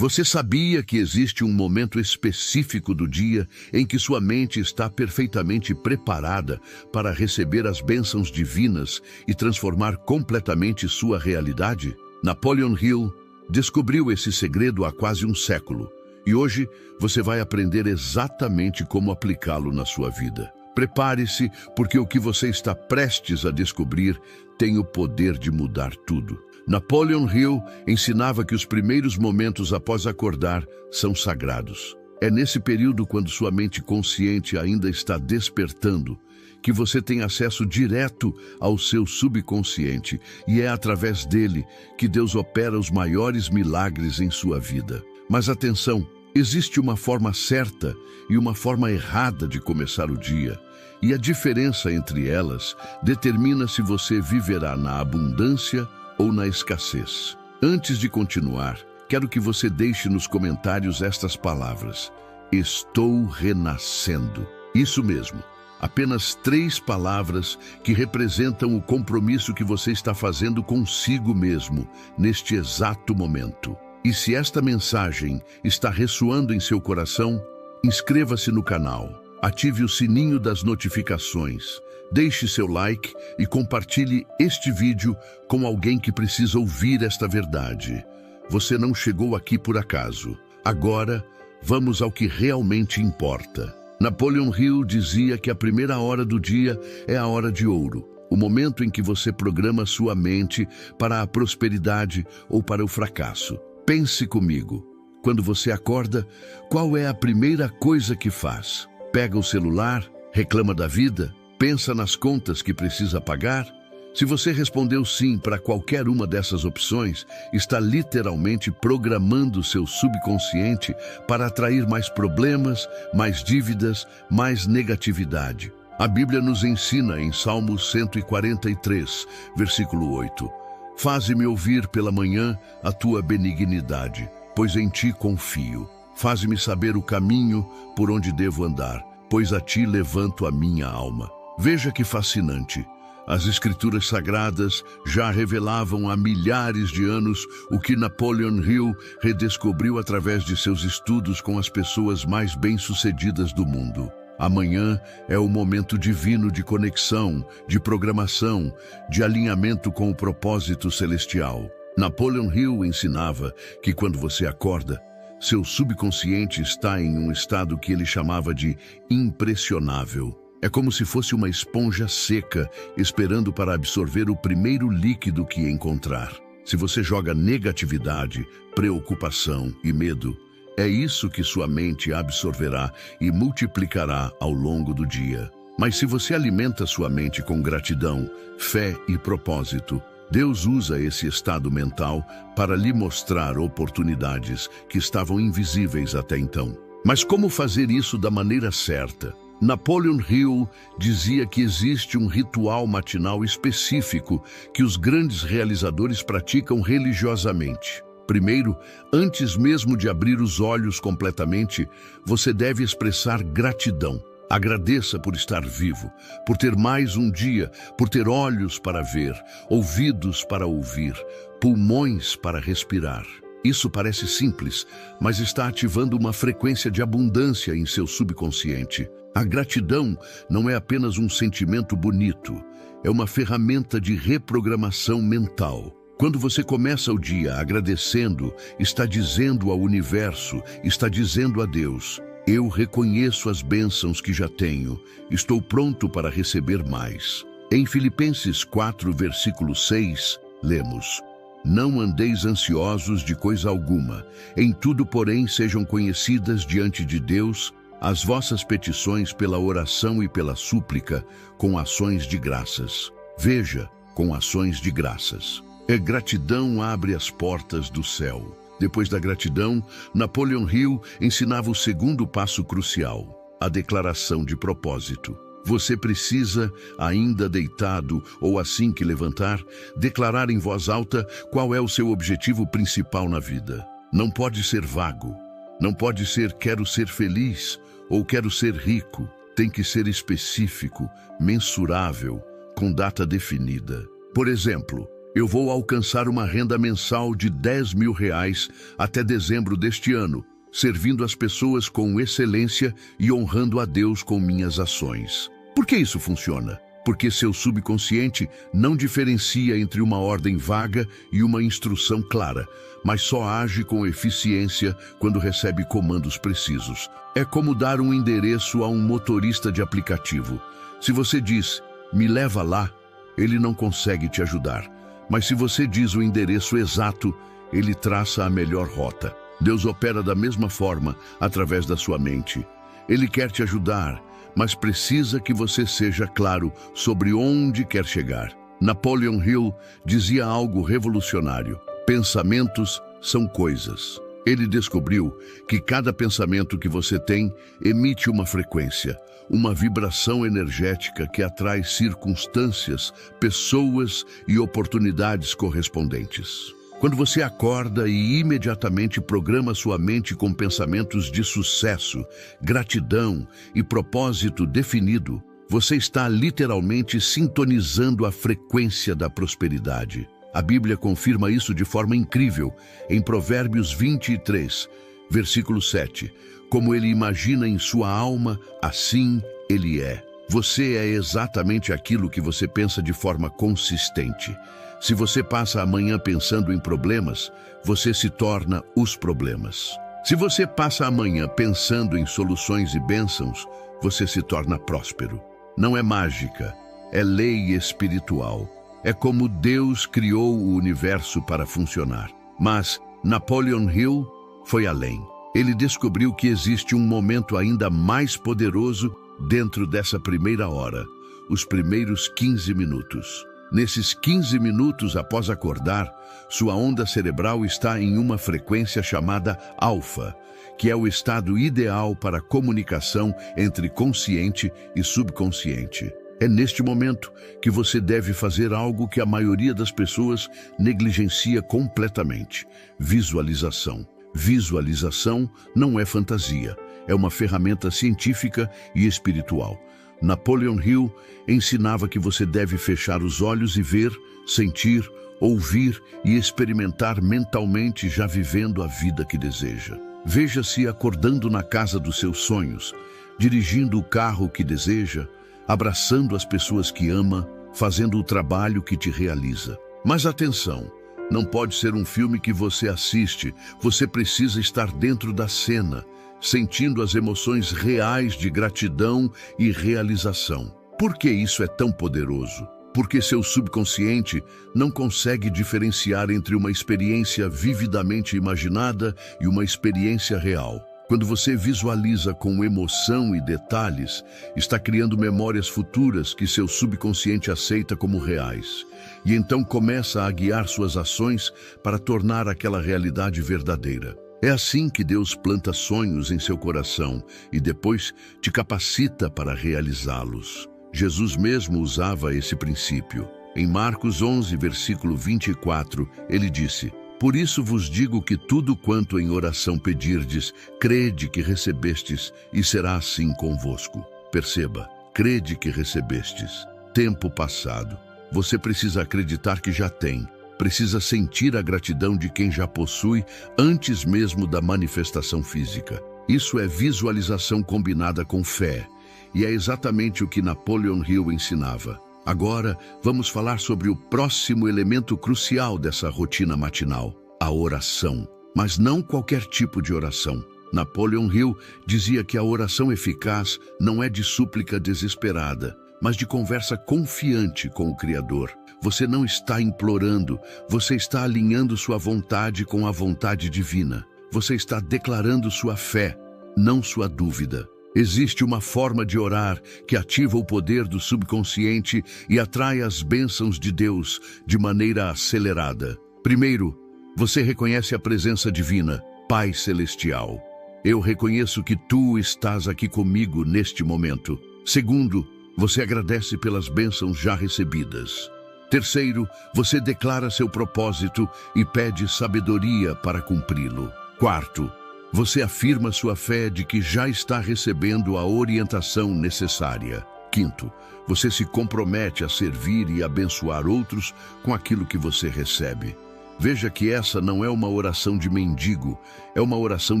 Você sabia que existe um momento específico do dia em que sua mente está perfeitamente preparada para receber as bênçãos divinas e transformar completamente sua realidade? Napoleon Hill descobriu esse segredo há quase um século e hoje você vai aprender exatamente como aplicá-lo na sua vida. Prepare-se, porque o que você está prestes a descobrir tem o poder de mudar tudo. Napoleon Hill ensinava que os primeiros momentos após acordar são sagrados. É nesse período, quando sua mente consciente ainda está despertando, que você tem acesso direto ao seu subconsciente, e é através dele que Deus opera os maiores milagres em sua vida. Mas atenção, existe uma forma certa e uma forma errada de começar o dia, e a diferença entre elas determina se você viverá na abundância ou na escassez. Antes de continuar, quero que você deixe nos comentários estas palavras: estou renascendo. Isso mesmo, apenas 3 palavras que representam o compromisso que você está fazendo consigo mesmo neste exato momento. E se esta mensagem está ressoando em seu coração, inscreva-se no canal, ative o sininho das notificações, deixe seu like e compartilhe este vídeo com alguém que precisa ouvir esta verdade. Você não chegou aqui por acaso. Agora, vamos ao que realmente importa. Napoleon Hill dizia que a primeira hora do dia é a hora de ouro, o momento em que você programa sua mente para a prosperidade ou para o fracasso. Pense comigo. Quando você acorda, qual é a primeira coisa que faz? Pega o celular? Reclama da vida? Pensa nas contas que precisa pagar? Se você respondeu sim para qualquer uma dessas opções, está literalmente programando seu subconsciente para atrair mais problemas, mais dívidas, mais negatividade. A Bíblia nos ensina em Salmos 143, versículo 8: Faze-me ouvir pela manhã a tua benignidade, pois em ti confio. Faze-me saber o caminho por onde devo andar, pois a ti levanto a minha alma. Veja que fascinante. As Escrituras Sagradas já revelavam há milhares de anos o que Napoleon Hill redescobriu através de seus estudos com as pessoas mais bem-sucedidas do mundo. Amanhã é o momento divino de conexão, de programação, de alinhamento com o propósito celestial. Napoleon Hill ensinava que quando você acorda, seu subconsciente está em um estado que ele chamava de impressionável. É como se fosse uma esponja seca, esperando para absorver o primeiro líquido que encontrar. Se você joga negatividade, preocupação e medo, é isso que sua mente absorverá e multiplicará ao longo do dia. Mas se você alimenta sua mente com gratidão, fé e propósito, Deus usa esse estado mental para lhe mostrar oportunidades que estavam invisíveis até então. Mas como fazer isso da maneira certa? Napoleon Hill dizia que existe um ritual matinal específico que os grandes realizadores praticam religiosamente. Primeiro, antes mesmo de abrir os olhos completamente, você deve expressar gratidão. Agradeça por estar vivo, por ter mais um dia, por ter olhos para ver, ouvidos para ouvir, pulmões para respirar. Isso parece simples, mas está ativando uma frequência de abundância em seu subconsciente. A gratidão não é apenas um sentimento bonito, é uma ferramenta de reprogramação mental. Quando você começa o dia agradecendo, está dizendo ao universo, está dizendo a Deus: eu reconheço as bênçãos que já tenho, estou pronto para receber mais. Em Filipenses 4, versículo 6, lemos: não andeis ansiosos de coisa alguma, em tudo, porém, sejam conhecidas diante de Deus as vossas petições pela oração e pela súplica, com ações de graças. Veja, com ações de graças. A gratidão abre as portas do céu. Depois da gratidão, Napoleon Hill ensinava o segundo passo crucial, a declaração de propósito. Você precisa, ainda deitado ou assim que levantar, declarar em voz alta qual é o seu objetivo principal na vida. Não pode ser vago. Não pode ser quero ser feliz ou quero ser rico. Tem que ser específico, mensurável, com data definida. Por exemplo, Eu vou alcançar uma renda mensal de R$ 10.000 até dezembro deste ano, servindo as pessoas com excelência e honrando a Deus com minhas ações. Por que isso funciona? Porque seu subconsciente não diferencia entre uma ordem vaga e uma instrução clara, mas só age com eficiência quando recebe comandos precisos. É como dar um endereço a um motorista de aplicativo. Se você diz, me leva lá, ele não consegue te ajudar. Mas se você diz o endereço exato, ele traça a melhor rota. Deus opera da mesma forma através da sua mente. Ele quer te ajudar, mas precisa que você seja claro sobre onde quer chegar. Napoleon Hill dizia algo revolucionário: pensamentos são coisas. Ele descobriu que cada pensamento que você tem emite uma frequência, uma vibração energética que atrai circunstâncias, pessoas e oportunidades correspondentes. Quando você acorda e imediatamente programa sua mente com pensamentos de sucesso, gratidão e propósito definido, você está literalmente sintonizando a frequência da prosperidade. A Bíblia confirma isso de forma incrível em Provérbios 23, versículo 7. Como ele imagina em sua alma, assim ele é. Você é exatamente aquilo que você pensa de forma consistente. Se você passa a manhã pensando em problemas, você se torna os problemas. Se você passa a manhã pensando em soluções e bênçãos, você se torna próspero. Não é mágica, é lei espiritual. É como Deus criou o universo para funcionar. Mas Napoleon Hill foi além. Ele descobriu que existe um momento ainda mais poderoso dentro dessa primeira hora, os primeiros 15 minutos. Nesses 15 minutos após acordar, sua onda cerebral está em uma frequência chamada alfa, que é o estado ideal para a comunicação entre consciente e subconsciente. É neste momento que você deve fazer algo que a maioria das pessoas negligencia completamente: visualização. Visualização não é fantasia, é uma ferramenta científica e espiritual. Napoleon Hill ensinava que você deve fechar os olhos e ver, sentir, ouvir e experimentar mentalmente, já vivendo a vida que deseja. Veja-se acordando na casa dos seus sonhos, dirigindo o carro que deseja, abraçando as pessoas que ama, fazendo o trabalho que te realiza. Mas atenção, não pode ser um filme que você assiste, você precisa estar dentro da cena, sentindo as emoções reais de gratidão e realização. Por que isso é tão poderoso? Porque seu subconsciente não consegue diferenciar entre uma experiência vividamente imaginada e uma experiência real. Quando você visualiza com emoção e detalhes, está criando memórias futuras que seu subconsciente aceita como reais. E então começa a guiar suas ações para tornar aquela realidade verdadeira. É assim que Deus planta sonhos em seu coração e depois te capacita para realizá-los. Jesus mesmo usava esse princípio. Em Marcos 11, versículo 24, ele disse: por isso vos digo que tudo quanto em oração pedirdes, crede que recebestes, e será assim convosco. Perceba, crede que recebestes. Tempo passado. Você precisa acreditar que já tem. Precisa sentir a gratidão de quem já possui antes mesmo da manifestação física. Isso é visualização combinada com fé. E é exatamente o que Napoleon Hill ensinava. Agora, vamos falar sobre o próximo elemento crucial dessa rotina matinal, a oração. Mas não qualquer tipo de oração. Napoleon Hill dizia que a oração eficaz não é de súplica desesperada, mas de conversa confiante com o Criador. Você não está implorando, você está alinhando sua vontade com a vontade divina. Você está declarando sua fé, não sua dúvida. Existe uma forma de orar que ativa o poder do subconsciente e atrai as bênçãos de Deus de maneira acelerada. Primeiro, você reconhece a presença divina, Pai Celestial. Eu reconheço que Tu estás aqui comigo neste momento. Segundo, você agradece pelas bênçãos já recebidas. Terceiro, você declara seu propósito e pede sabedoria para cumpri-lo. Quarto, você afirma sua fé de que já está recebendo a orientação necessária. Quinto, você se compromete a servir e abençoar outros com aquilo que você recebe. Veja que essa não é uma oração de mendigo, é uma oração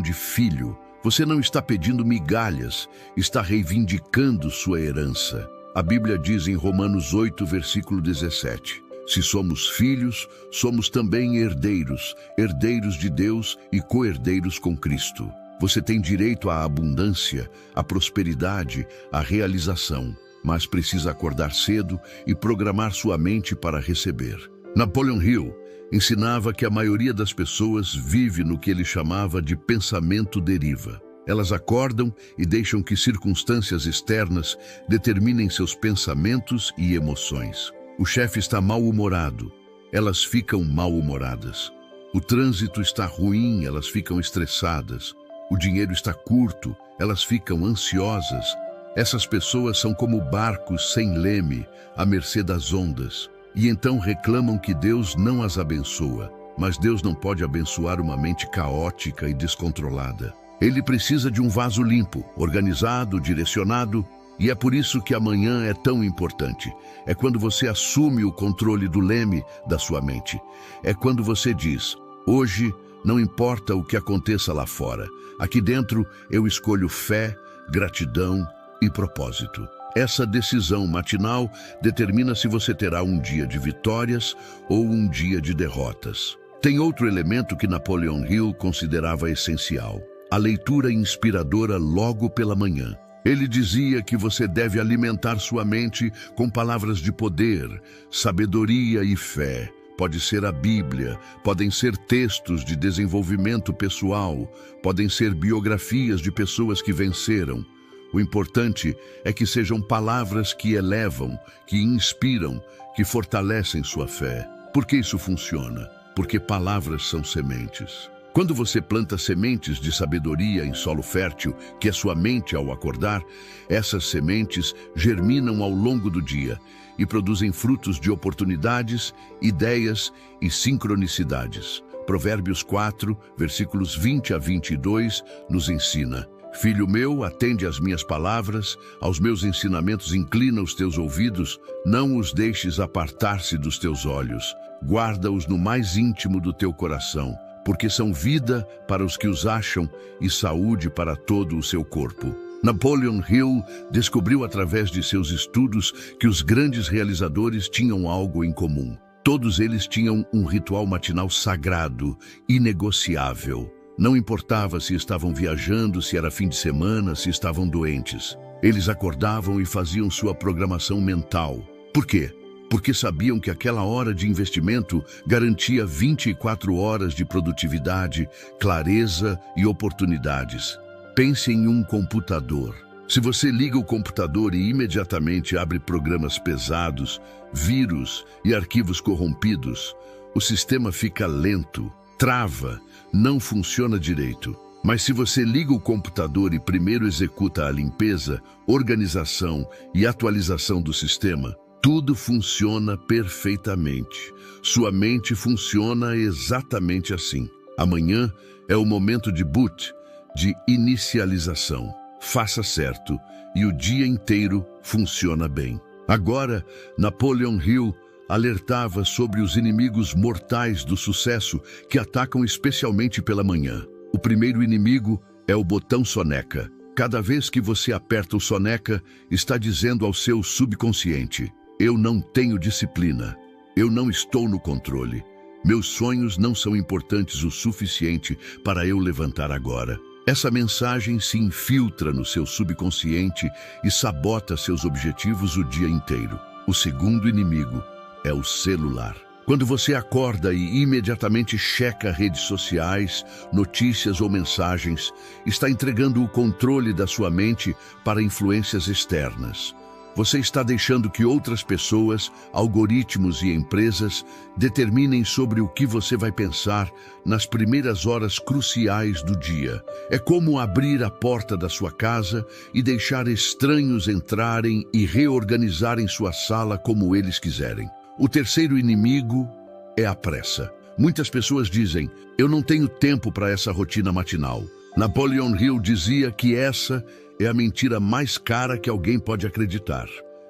de filho. Você não está pedindo migalhas, está reivindicando sua herança. A Bíblia diz em Romanos 8, versículo 17, se somos filhos, somos também herdeiros, herdeiros de Deus e co-herdeiros com Cristo. Você tem direito à abundância, à prosperidade, à realização, mas precisa acordar cedo e programar sua mente para receber. Napoleon Hill ensinava que a maioria das pessoas vive no que ele chamava de pensamento deriva. Elas acordam e deixam que circunstâncias externas determinem seus pensamentos e emoções. O chefe está mal-humorado, elas ficam mal-humoradas. O trânsito está ruim, elas ficam estressadas. O dinheiro está curto, elas ficam ansiosas. Essas pessoas são como barcos sem leme, à mercê das ondas. E então reclamam que Deus não as abençoa. Mas Deus não pode abençoar uma mente caótica e descontrolada. Ele precisa de um vaso limpo, organizado, direcionado. E é por isso que amanhã é tão importante. É quando você assume o controle do leme da sua mente. É quando você diz, hoje não importa o que aconteça lá fora. Aqui dentro eu escolho fé, gratidão e propósito. Essa decisão matinal determina se você terá um dia de vitórias ou um dia de derrotas. Tem outro elemento que Napoleon Hill considerava essencial: a leitura inspiradora logo pela manhã. Ele dizia que você deve alimentar sua mente com palavras de poder, sabedoria e fé. Pode ser a Bíblia, podem ser textos de desenvolvimento pessoal, podem ser biografias de pessoas que venceram. O importante é que sejam palavras que elevam, que inspiram, que fortalecem sua fé. Por que isso funciona? Porque palavras são sementes. Quando você planta sementes de sabedoria em solo fértil, que é sua mente ao acordar, essas sementes germinam ao longo do dia e produzem frutos de oportunidades, ideias e sincronicidades. Provérbios 4, versículos 20 a 22, nos ensina: Filho meu, atende às minhas palavras, aos meus ensinamentos inclina os teus ouvidos, não os deixes apartar-se dos teus olhos, guarda-os no mais íntimo do teu coração, porque são vida para os que os acham e saúde para todo o seu corpo. Napoleon Hill descobriu através de seus estudos que os grandes realizadores tinham algo em comum. Todos eles tinham um ritual matinal sagrado, inegociável. Não importava se estavam viajando, se era fim de semana, se estavam doentes. Eles acordavam e faziam sua programação mental. Por quê? Porque sabiam que aquela hora de investimento garantia 24 horas de produtividade, clareza e oportunidades. Pense em um computador. Se você liga o computador e imediatamente abre programas pesados, vírus e arquivos corrompidos, o sistema fica lento, trava, não funciona direito. Mas se você liga o computador e primeiro executa a limpeza, organização e atualização do sistema, tudo funciona perfeitamente. Sua mente funciona exatamente assim. Amanhã é o momento de boot, de inicialização. Faça certo e o dia inteiro funciona bem. Agora, Napoleon Hill alertava sobre os inimigos mortais do sucesso que atacam especialmente pela manhã. O primeiro inimigo é o botão soneca. Cada vez que você aperta o soneca, está dizendo ao seu subconsciente: eu não tenho disciplina, eu não estou no controle, meus sonhos não são importantes o suficiente para eu levantar agora. Essa mensagem se infiltra no seu subconsciente e sabota seus objetivos o dia inteiro. O segundo inimigo é o celular. Quando você acorda e imediatamente checa redes sociais, notícias ou mensagens, está entregando o controle da sua mente para influências externas. Você está deixando que outras pessoas, algoritmos e empresas determinem sobre o que você vai pensar nas primeiras horas cruciais do dia. É como abrir a porta da sua casa e deixar estranhos entrarem e reorganizarem sua sala como eles quiserem. O terceiro inimigo é a pressa. Muitas pessoas dizem: eu não tenho tempo para essa rotina matinal. Napoleon Hill dizia que essa é a mentira mais cara que alguém pode acreditar.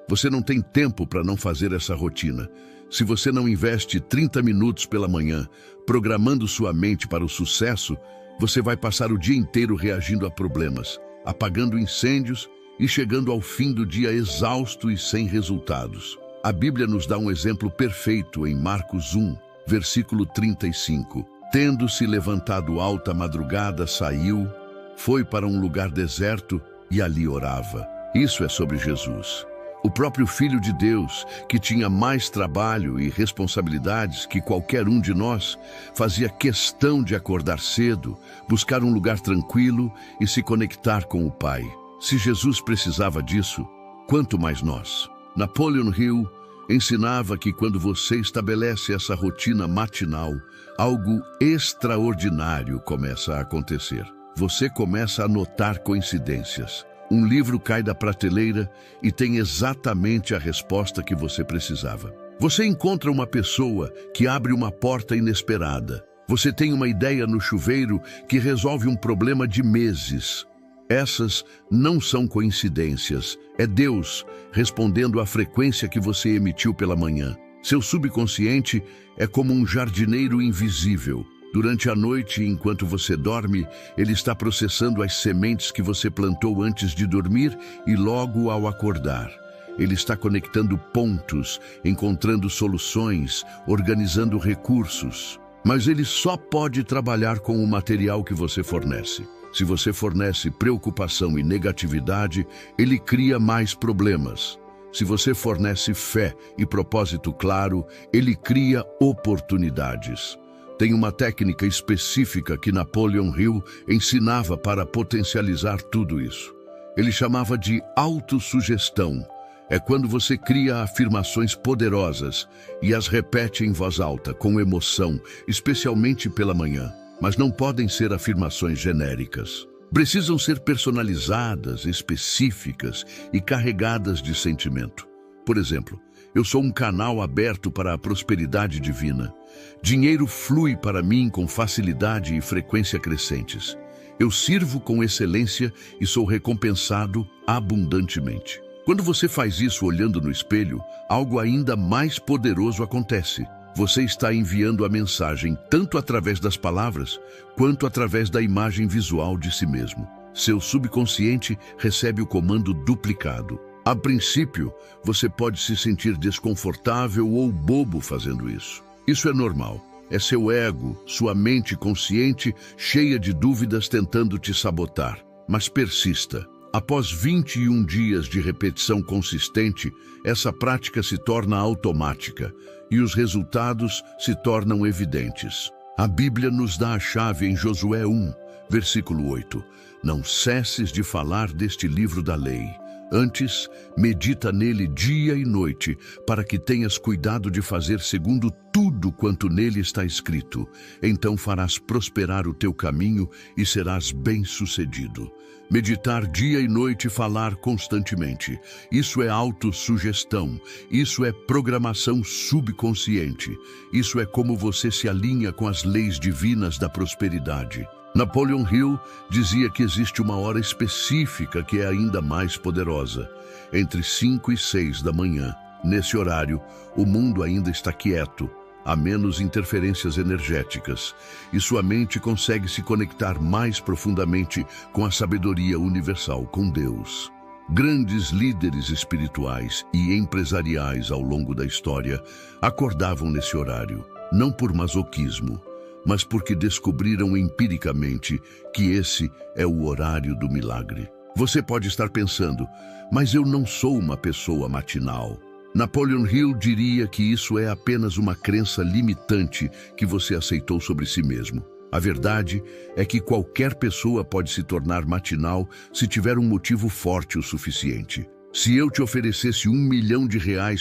Você não tem tempo para não fazer essa rotina. Se você não investe 30 minutos pela manhã, programando sua mente para o sucesso, você vai passar o dia inteiro reagindo a problemas, apagando incêndios e chegando ao fim do dia exausto e sem resultados. A Bíblia nos dá um exemplo perfeito em Marcos 1, versículo 35. Tendo se levantado alta madrugada, saiu, foi para um lugar deserto e ali orava. Isso é sobre Jesus. O próprio Filho de Deus, que tinha mais trabalho e responsabilidades que qualquer um de nós, fazia questão de acordar cedo, buscar um lugar tranquilo e se conectar com o Pai. Se Jesus precisava disso, quanto mais nós? Napoleon Hill ensinava que quando você estabelece essa rotina matinal, algo extraordinário começa a acontecer. Você começa a notar coincidências. Um livro cai da prateleira e tem exatamente a resposta que você precisava. Você encontra uma pessoa que abre uma porta inesperada. Você tem uma ideia no chuveiro que resolve um problema de meses. Essas não são coincidências. É Deus respondendo à frequência que você emitiu pela manhã. Seu subconsciente é como um jardineiro invisível. Durante a noite, enquanto você dorme, ele está processando as sementes que você plantou antes de dormir e logo ao acordar. Ele está conectando pontos, encontrando soluções, organizando recursos. Mas ele só pode trabalhar com o material que você fornece. Se você fornece preocupação e negatividade, ele cria mais problemas. Se você fornece fé e propósito claro, ele cria oportunidades. Tem uma técnica específica que Napoleon Hill ensinava para potencializar tudo isso. Ele chamava de autossugestão. É quando você cria afirmações poderosas e as repete em voz alta, com emoção, especialmente pela manhã. Mas não podem ser afirmações genéricas. Precisam ser personalizadas, específicas e carregadas de sentimento. Por exemplo, eu sou um canal aberto para a prosperidade divina. Dinheiro flui para mim com facilidade e frequência crescentes. Eu sirvo com excelência e sou recompensado abundantemente. Quando você faz isso olhando no espelho, algo ainda mais poderoso acontece. Você está enviando a mensagem tanto através das palavras, quanto através da imagem visual de si mesmo. Seu subconsciente recebe o comando duplicado. A princípio, você pode se sentir desconfortável ou bobo fazendo isso. Isso é normal. É seu ego, sua mente consciente, cheia de dúvidas tentando te sabotar. Mas persista. Após 21 dias de repetição consistente, essa prática se torna automática e os resultados se tornam evidentes. A Bíblia nos dá a chave em Josué 1, versículo 8. Não cesses de falar deste livro da lei. Antes, medita nele dia e noite, para que tenhas cuidado de fazer segundo tudo quanto nele está escrito. Então farás prosperar o teu caminho e serás bem-sucedido. Meditar dia e noite e falar constantemente. Isso é autossugestão. Isso é programação subconsciente. Isso é como você se alinha com as leis divinas da prosperidade. Napoleon Hill dizia que existe uma hora específica que é ainda mais poderosa, entre 5 e 6 da manhã. Nesse horário, o mundo ainda está quieto, há menos interferências energéticas, e sua mente consegue se conectar mais profundamente com a sabedoria universal, com Deus. Grandes líderes espirituais e empresariais ao longo da história acordavam nesse horário, não por masoquismo, mas porque descobriram empiricamente que esse é o horário do milagre. Você pode estar pensando, mas eu não sou uma pessoa matinal. Napoleon Hill diria que isso é apenas uma crença limitante que você aceitou sobre si mesmo. A verdade é que qualquer pessoa pode se tornar matinal se tiver um motivo forte o suficiente. Se eu te oferecesse R$1 milhão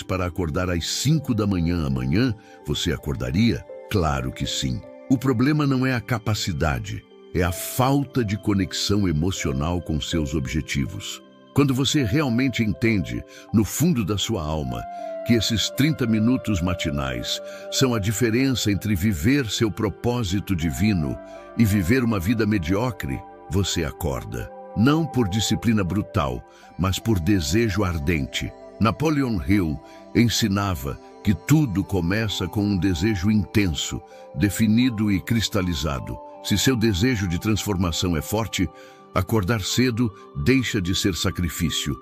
para acordar às 5 da manhã amanhã, você acordaria? Claro que sim. O problema não é a capacidade, é a falta de conexão emocional com seus objetivos. Quando você realmente entende, no fundo da sua alma, que esses 30 minutos matinais são a diferença entre viver seu propósito divino e viver uma vida medíocre, você acorda. não por disciplina brutal, mas por desejo ardente. Napoleon Hill ensinava que tudo começa com um desejo intenso, definido e cristalizado. Se seu desejo de transformação é forte, acordar cedo deixa de ser sacrifício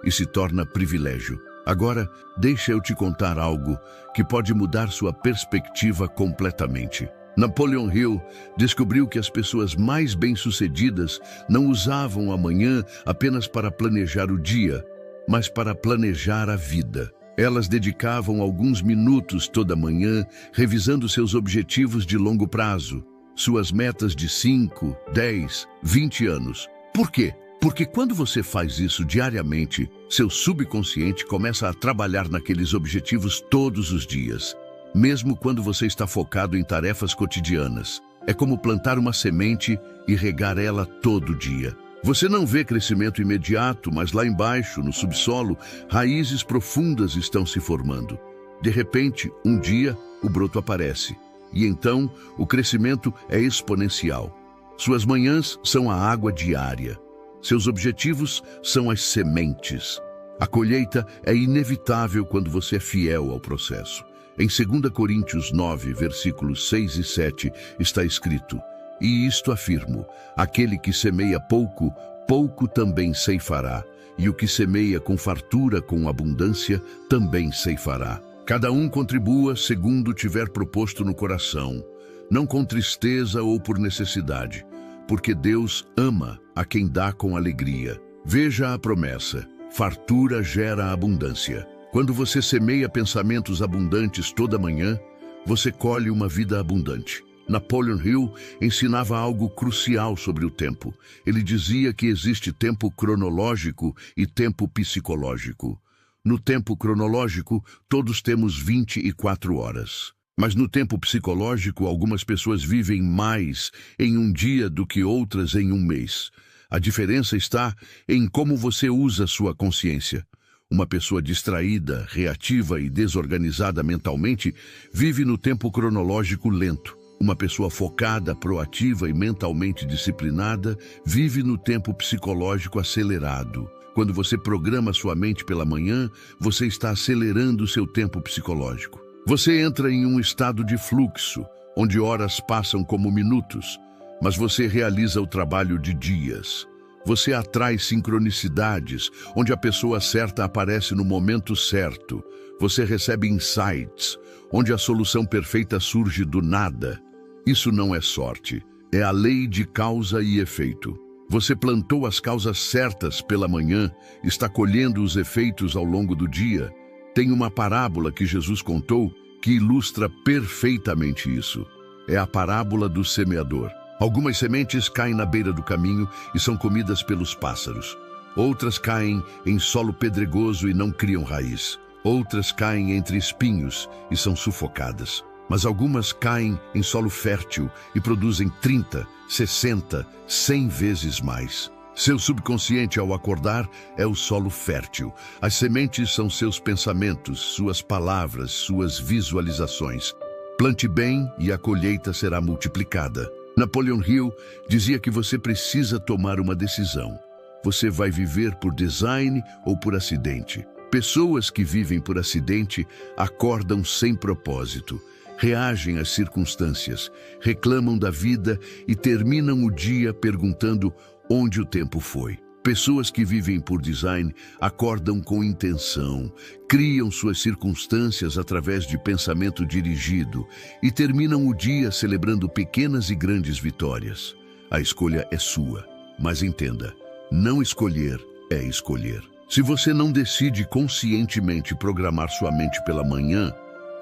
e se torna privilégio. Agora, deixa eu te contar algo que pode mudar sua perspectiva completamente. Napoleon Hill descobriu que as pessoas mais bem-sucedidas não usavam a manhã apenas para planejar o dia, mas para planejar a vida. Elas dedicavam alguns minutos toda manhã revisando seus objetivos de longo prazo, suas metas de 5, 10, 20 anos. Por quê? Porque quando você faz isso diariamente, seu subconsciente começa a trabalhar naqueles objetivos todos os dias, mesmo quando você está focado em tarefas cotidianas. É como plantar uma semente e regar ela todo dia. Você não vê crescimento imediato, mas lá embaixo, no subsolo, raízes profundas estão se formando. De repente, um dia, o broto aparece. E então, o crescimento é exponencial. Suas manhãs são a água diária. Seus objetivos são as sementes. A colheita é inevitável quando você é fiel ao processo. Em 2 Coríntios 9, versículos 6 e 7, está escrito: "E isto afirmo, aquele que semeia pouco, pouco também ceifará, e o que semeia com fartura, com abundância, também ceifará. Cada um contribua segundo tiver proposto no coração, não com tristeza ou por necessidade, porque Deus ama a quem dá com alegria." Veja a promessa: fartura gera abundância. Quando você semeia pensamentos abundantes toda manhã, você colhe uma vida abundante. Napoleon Hill ensinava algo crucial sobre o tempo. Ele dizia que existe tempo cronológico e tempo psicológico. No tempo cronológico, todos temos 24 horas. Mas no tempo psicológico, algumas pessoas vivem mais em um dia do que outras em um mês. A diferença está em como você usa sua consciência. Uma pessoa distraída, reativa e desorganizada mentalmente vive no tempo cronológico lento. Uma pessoa focada, proativa e mentalmente disciplinada vive no tempo psicológico acelerado. Quando você programa sua mente pela manhã, você está acelerando seu tempo psicológico. Você entra em um estado de fluxo, onde horas passam como minutos, mas você realiza o trabalho de dias. Você atrai sincronicidades, onde a pessoa certa aparece no momento certo. Você recebe insights, onde a solução perfeita surge do nada. Isso não é sorte, é a lei de causa e efeito. Você plantou as causas certas pela manhã, está colhendo os efeitos ao longo do dia. Tem uma parábola que Jesus contou que ilustra perfeitamente isso. É a parábola do semeador. Algumas sementes caem na beira do caminho e são comidas pelos pássaros. Outras caem em solo pedregoso e não criam raiz. Outras caem entre espinhos e são sufocadas. Mas algumas caem em solo fértil e produzem 30, 60, 100 vezes mais. Seu subconsciente, ao acordar, é o solo fértil. As sementes são seus pensamentos, suas palavras, suas visualizações. Plante bem e a colheita será multiplicada. Napoleon Hill dizia que você precisa tomar uma decisão. Você vai viver por design ou por acidente? Pessoas que vivem por acidente acordam sem propósito, reagem às circunstâncias, reclamam da vida e terminam o dia perguntando onde o tempo foi. Pessoas que vivem por design acordam com intenção, criam suas circunstâncias através de pensamento dirigido e terminam o dia celebrando pequenas e grandes vitórias. A escolha é sua, mas entenda, não escolher é escolher. Se você não decide conscientemente programar sua mente pela manhã,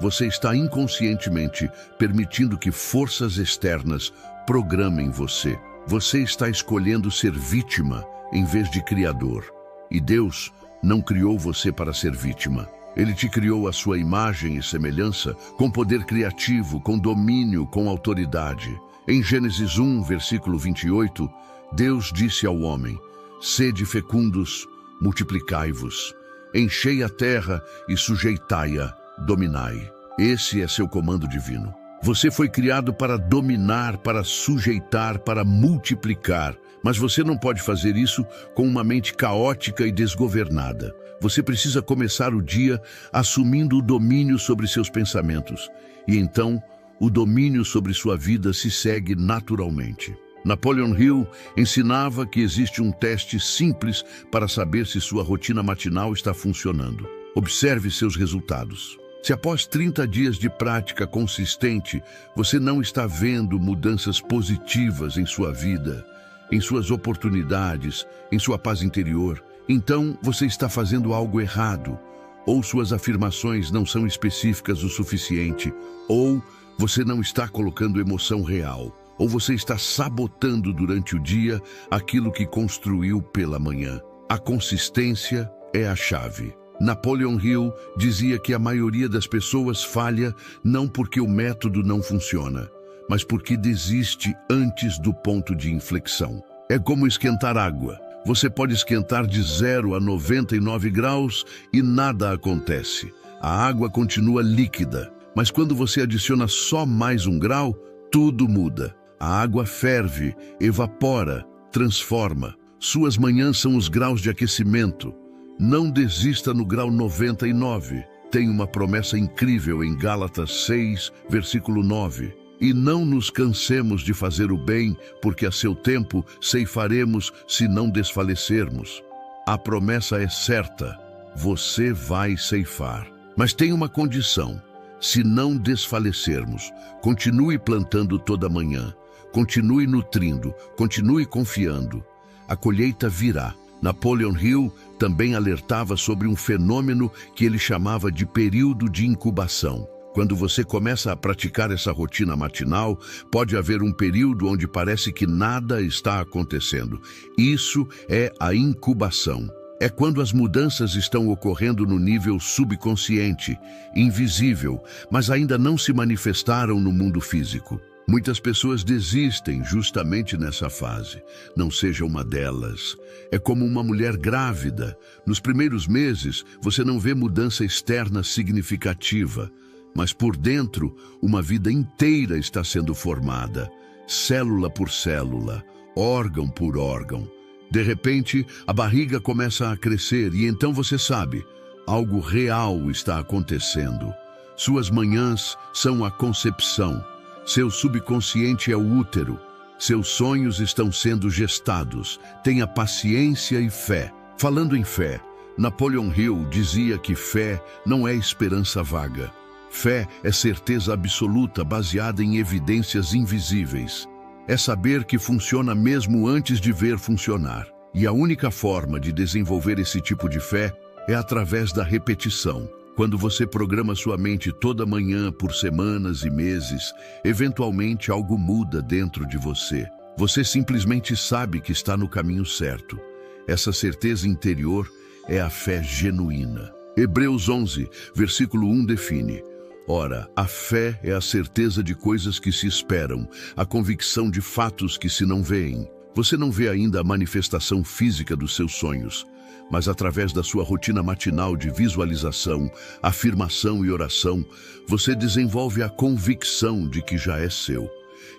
você está inconscientemente permitindo que forças externas programem você. Você está escolhendo ser vítima em vez de criador. E Deus não criou você para ser vítima. Ele te criou à sua imagem e semelhança, com poder criativo, com domínio, com autoridade. Em Gênesis 1, versículo 28, Deus disse ao homem: "Sede fecundos, multiplicai-vos, enchei a terra e sujeitai-a, dominai." Esse é seu comando divino. Você foi criado para dominar, para sujeitar, para multiplicar. Mas você não pode fazer isso com uma mente caótica e desgovernada. Você precisa começar o dia assumindo o domínio sobre seus pensamentos. E então, o domínio sobre sua vida se segue naturalmente. Napoleon Hill ensinava que existe um teste simples para saber se sua rotina matinal está funcionando. Observe seus resultados. Se após 30 dias de prática consistente, você não está vendo mudanças positivas em sua vida, em suas oportunidades, em sua paz interior, então você está fazendo algo errado, ou suas afirmações não são específicas o suficiente, ou você não está colocando emoção real, ou você está sabotando durante o dia aquilo que construiu pela manhã. A consistência é a chave. Napoleon Hill dizia que a maioria das pessoas falha não porque o método não funciona, mas porque desiste antes do ponto de inflexão. É como esquentar água. Você pode esquentar de 0 a 99 graus e nada acontece. A água continua líquida, mas quando você adiciona só mais 1 grau, tudo muda. A água ferve, evapora, transforma. Suas manhãs são os graus de aquecimento. Não desista no grau 99. Tem uma promessa incrível em Gálatas 6, versículo 9. E não nos cansemos de fazer o bem, porque a seu tempo ceifaremos se não desfalecermos. A promessa é certa, você vai ceifar. Mas tem uma condição: se não desfalecermos, continue plantando toda manhã, continue nutrindo, continue confiando. A colheita virá. Napoleon Hill também alertava sobre um fenômeno que ele chamava de período de incubação. Quando você começa a praticar essa rotina matinal, pode haver um período onde parece que nada está acontecendo. Isso é a incubação. É quando as mudanças estão ocorrendo no nível subconsciente, invisível, mas ainda não se manifestaram no mundo físico. Muitas pessoas desistem justamente nessa fase. Não seja uma delas. É como uma mulher grávida. Nos primeiros meses, você não vê mudança externa significativa, mas por dentro, uma vida inteira está sendo formada, célula por célula, órgão por órgão. De repente, a barriga começa a crescer e então você sabe, algo real está acontecendo. Suas manhãs são a concepção. Seu subconsciente é o útero. Seus sonhos estão sendo gestados. Tenha paciência e fé. Falando em fé, Napoleon Hill dizia que fé não é esperança vaga. Fé é certeza absoluta baseada em evidências invisíveis. É saber que funciona mesmo antes de ver funcionar. E a única forma de desenvolver esse tipo de fé é através da repetição. Quando você programa sua mente toda manhã por semanas e meses, eventualmente algo muda dentro de você. Você simplesmente sabe que está no caminho certo. Essa certeza interior é a fé genuína. Hebreus 11, versículo 1 define: ora, a fé é a certeza de coisas que se esperam, a convicção de fatos que se não veem. Você não vê ainda a manifestação física dos seus sonhos, mas através da sua rotina matinal de visualização, afirmação e oração, você desenvolve a convicção de que já é seu.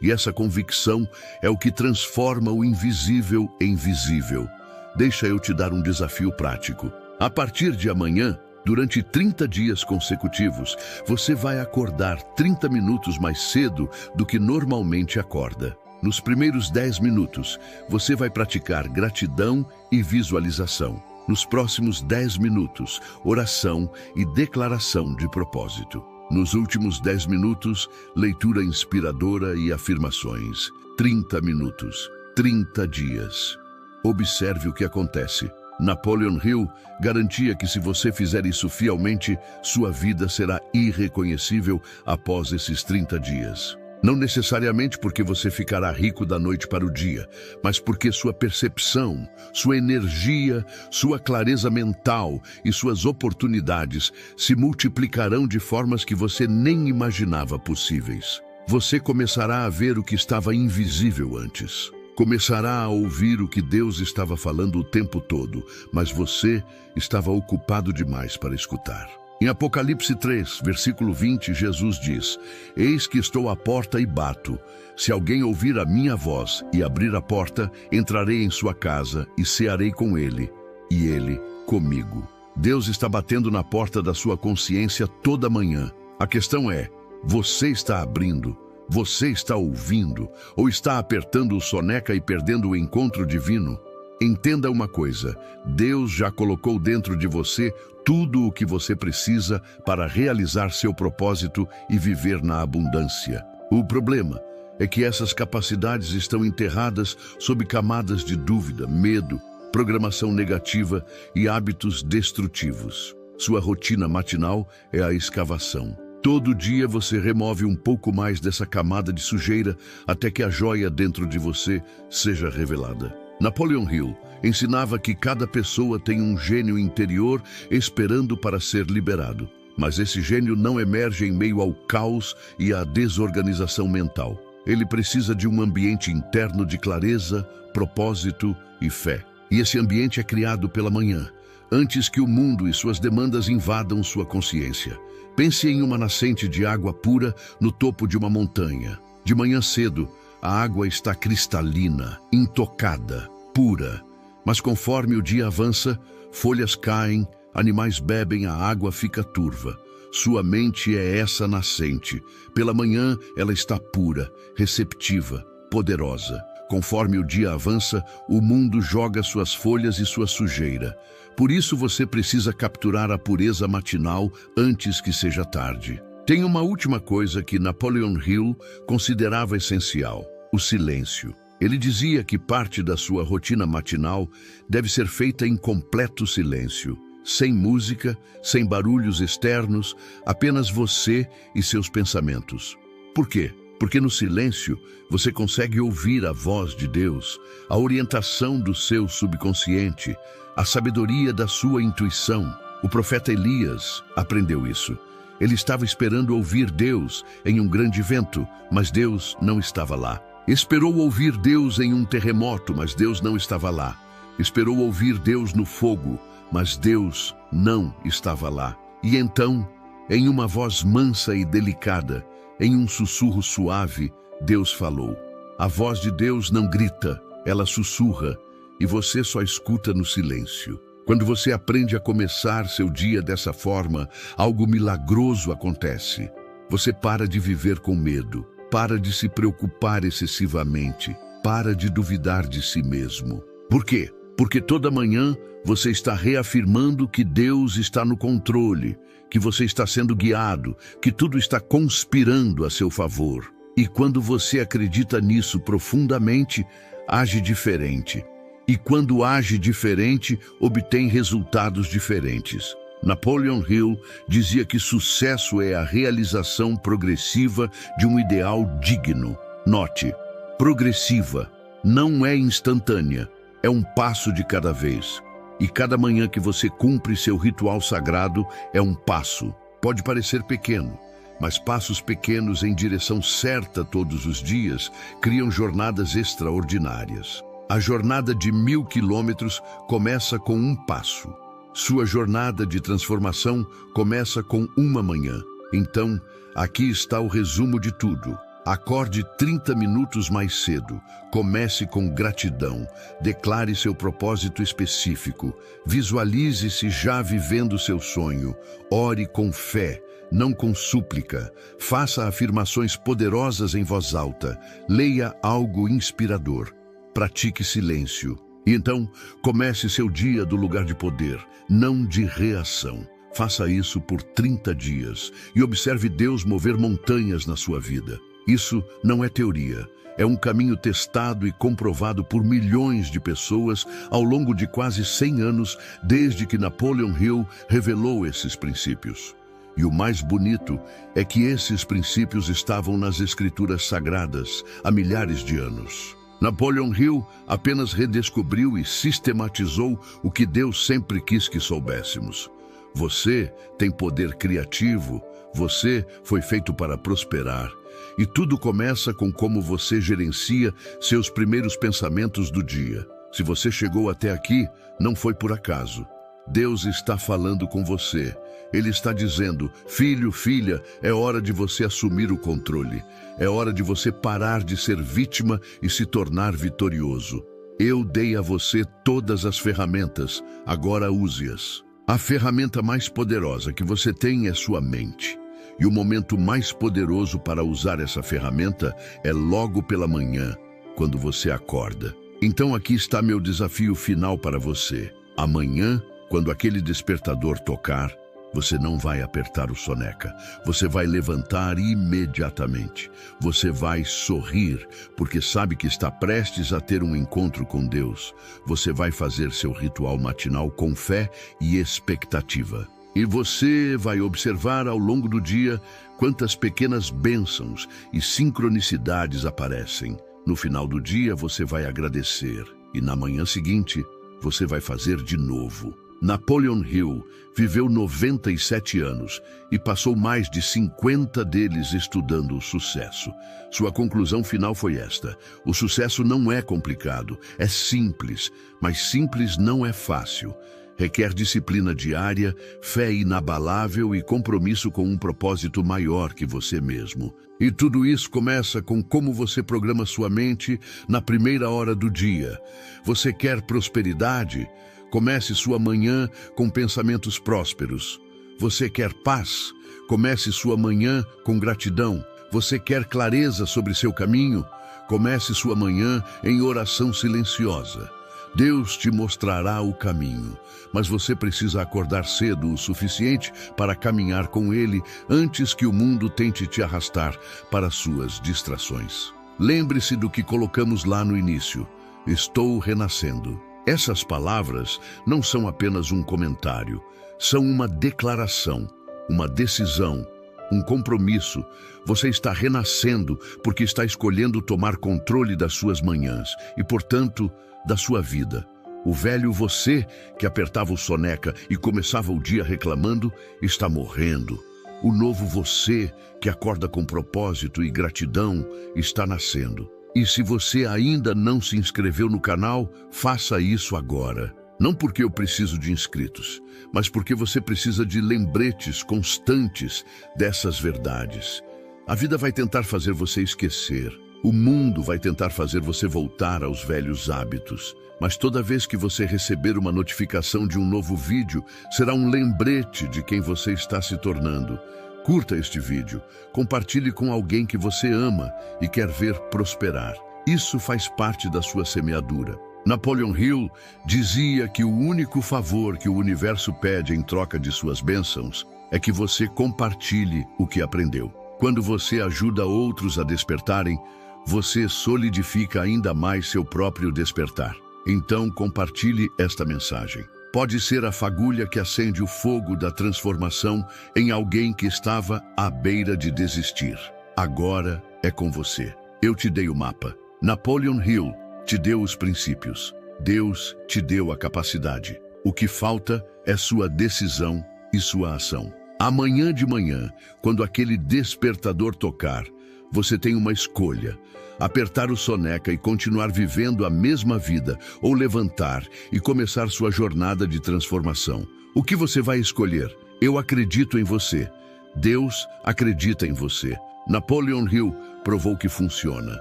E essa convicção é o que transforma o invisível em visível. Deixa eu te dar um desafio prático. A partir de amanhã, durante 30 dias consecutivos, você vai acordar 30 minutos mais cedo do que normalmente acorda. Nos primeiros 10 minutos, você vai praticar gratidão e visualização. Nos próximos 10 minutos, oração e declaração de propósito. Nos últimos 10 minutos, leitura inspiradora e afirmações. 30 minutos, 30 dias. Observe o que acontece. Napoleon Hill garantia que se você fizer isso fielmente, sua vida será irreconhecível após esses 30 dias. Não necessariamente porque você ficará rico da noite para o dia, mas porque sua percepção, sua energia, sua clareza mental e suas oportunidades se multiplicarão de formas que você nem imaginava possíveis. Você começará a ver o que estava invisível antes. Começará a ouvir o que Deus estava falando o tempo todo, mas você estava ocupado demais para escutar. Em Apocalipse 3, versículo 20, Jesus diz: Eis que estou à porta e bato. Se alguém ouvir a minha voz e abrir a porta, entrarei em sua casa e cearei com ele, e ele comigo. Deus está batendo na porta da sua consciência toda manhã. A questão é, você está abrindo? Você está ouvindo? Ou está apertando o soneca e perdendo o encontro divino? Entenda uma coisa, Deus já colocou dentro de você tudo o que você precisa para realizar seu propósito e viver na abundância. O problema é que essas capacidades estão enterradas sob camadas de dúvida, medo, programação negativa e hábitos destrutivos. Sua rotina matinal é a escavação. Todo dia você remove um pouco mais dessa camada de sujeira até que a joia dentro de você seja revelada. Napoleon Hill ensinava que cada pessoa tem um gênio interior esperando para ser liberado. Mas esse gênio não emerge em meio ao caos e à desorganização mental. Ele precisa de um ambiente interno de clareza, propósito e fé. E esse ambiente é criado pela manhã, antes que o mundo e suas demandas invadam sua consciência. Pense em uma nascente de água pura no topo de uma montanha. De manhã cedo, a água está cristalina, intocada, pura. Mas conforme o dia avança, folhas caem, animais bebem, a água fica turva. Sua mente é essa nascente. Pela manhã, ela está pura, receptiva, poderosa. Conforme o dia avança, o mundo joga suas folhas e sua sujeira. Por isso você precisa capturar a pureza matinal antes que seja tarde. Tem uma última coisa que Napoleon Hill considerava essencial: o silêncio. Ele dizia que parte da sua rotina matinal deve ser feita em completo silêncio. Sem música, sem barulhos externos, apenas você e seus pensamentos. Por quê? Porque no silêncio você consegue ouvir a voz de Deus, a orientação do seu subconsciente, a sabedoria da sua intuição. O profeta Elias aprendeu isso. Ele estava esperando ouvir Deus em um grande vento, mas Deus não estava lá. Esperou ouvir Deus em um terremoto, mas Deus não estava lá. Esperou ouvir Deus no fogo, mas Deus não estava lá. E então, em uma voz mansa e delicada, em um sussurro suave, Deus falou. A voz de Deus não grita, ela sussurra, e você só escuta no silêncio. Quando você aprende a começar seu dia dessa forma, algo milagroso acontece. Você para de viver com medo, para de se preocupar excessivamente, para de duvidar de si mesmo. Por quê? Porque toda manhã você está reafirmando que Deus está no controle, que você está sendo guiado, que tudo está conspirando a seu favor. E quando você acredita nisso profundamente, age diferente. E quando age diferente, obtém resultados diferentes. Napoleon Hill dizia que sucesso é a realização progressiva de um ideal digno. Note, progressiva, não é instantânea, é um passo de cada vez. E cada manhã que você cumpre seu ritual sagrado é um passo. Pode parecer pequeno, mas passos pequenos em direção certa todos os dias criam jornadas extraordinárias. A jornada de 1000 quilômetros começa com um passo. Sua jornada de transformação começa com uma manhã. Então, aqui está o resumo de tudo. Acorde 30 minutos mais cedo. Comece com gratidão. Declare seu propósito específico. Visualize-se já vivendo seu sonho. Ore com fé, não com súplica. Faça afirmações poderosas em voz alta. Leia algo inspirador. Pratique silêncio. E então, comece seu dia do lugar de poder, não de reação. Faça isso por 30 dias e observe Deus mover montanhas na sua vida. Isso não é teoria, é um caminho testado e comprovado por milhões de pessoas ao longo de quase 100 anos, desde que Napoleon Hill revelou esses princípios. E o mais bonito é que esses princípios estavam nas Escrituras Sagradas há milhares de anos. Napoleon Hill apenas redescobriu e sistematizou o que Deus sempre quis que soubéssemos. Você tem poder criativo, você foi feito para prosperar. E tudo começa com como você gerencia seus primeiros pensamentos do dia. Se você chegou até aqui, não foi por acaso. Deus está falando com você. Ele está dizendo: filho, filha, é hora de você assumir o controle. É hora de você parar de ser vítima e se tornar vitorioso. Eu dei a você todas as ferramentas, agora use-as. A ferramenta mais poderosa que você tem é sua mente. E o momento mais poderoso para usar essa ferramenta é logo pela manhã, quando você acorda. Então aqui está meu desafio final para você. Amanhã, quando aquele despertador tocar, você não vai apertar o soneca. Você vai levantar imediatamente. Você vai sorrir, porque sabe que está prestes a ter um encontro com Deus. Você vai fazer seu ritual matinal com fé e expectativa. E você vai observar ao longo do dia quantas pequenas bênçãos e sincronicidades aparecem. No final do dia, você vai agradecer. E na manhã seguinte, você vai fazer de novo. Napoleon Hill viveu 97 anos e passou mais de 50 deles estudando o sucesso. Sua conclusão final foi esta: o sucesso não é complicado, é simples, mas simples não é fácil. Requer disciplina diária, fé inabalável e compromisso com um propósito maior que você mesmo. E tudo isso começa com como você programa sua mente na primeira hora do dia. Você quer prosperidade? Comece sua manhã com pensamentos prósperos. Você quer paz? Comece sua manhã com gratidão. Você quer clareza sobre seu caminho? Comece sua manhã em oração silenciosa. Deus te mostrará o caminho, mas você precisa acordar cedo o suficiente para caminhar com Ele antes que o mundo tente te arrastar para suas distrações. Lembre-se do que colocamos lá no início: estou renascendo. Essas palavras não são apenas um comentário, são uma declaração, uma decisão, um compromisso. Você está renascendo porque está escolhendo tomar controle das suas manhãs e, portanto, da sua vida. O velho você, que apertava o soneca e começava o dia reclamando, está morrendo. O novo você, que acorda com propósito e gratidão, está nascendo. E se você ainda não se inscreveu no canal, faça isso agora. Não porque eu preciso de inscritos, mas porque você precisa de lembretes constantes dessas verdades. A vida vai tentar fazer você esquecer. O mundo vai tentar fazer você voltar aos velhos hábitos. Mas toda vez que você receber uma notificação de um novo vídeo, será um lembrete de quem você está se tornando. Curta este vídeo, compartilhe com alguém que você ama e quer ver prosperar. Isso faz parte da sua semeadura. Napoleon Hill dizia que o único favor que o universo pede em troca de suas bênçãos é que você compartilhe o que aprendeu. Quando você ajuda outros a despertarem, você solidifica ainda mais seu próprio despertar. Então compartilhe esta mensagem. Pode ser a fagulha que acende o fogo da transformação em alguém que estava à beira de desistir. Agora é com você. Eu te dei o mapa. Napoleon Hill te deu os princípios. Deus te deu a capacidade. O que falta é sua decisão e sua ação. Amanhã de manhã, quando aquele despertador tocar, você tem uma escolha: apertar o soneca e continuar vivendo a mesma vida, ou levantar e começar sua jornada de transformação. O que você vai escolher? Eu acredito em você. Deus acredita em você. Napoleon Hill provou que funciona.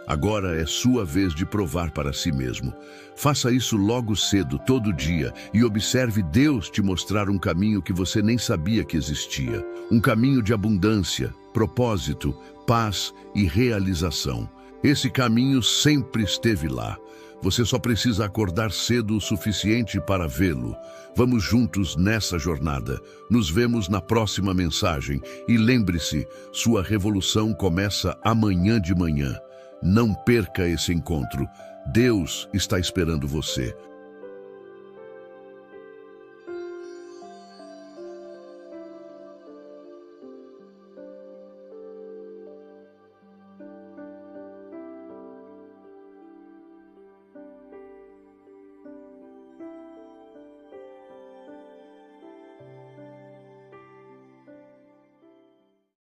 Agora é sua vez de provar para si mesmo. Faça isso logo cedo, todo dia, e observe Deus te mostrar um caminho que você nem sabia que existia. Um caminho de abundância, propósito, paz e realização. Esse caminho sempre esteve lá. Você só precisa acordar cedo o suficiente para vê-lo. Vamos juntos nessa jornada. Nos vemos na próxima mensagem. E lembre-se, sua revolução começa amanhã de manhã. Não perca esse encontro. Deus está esperando você.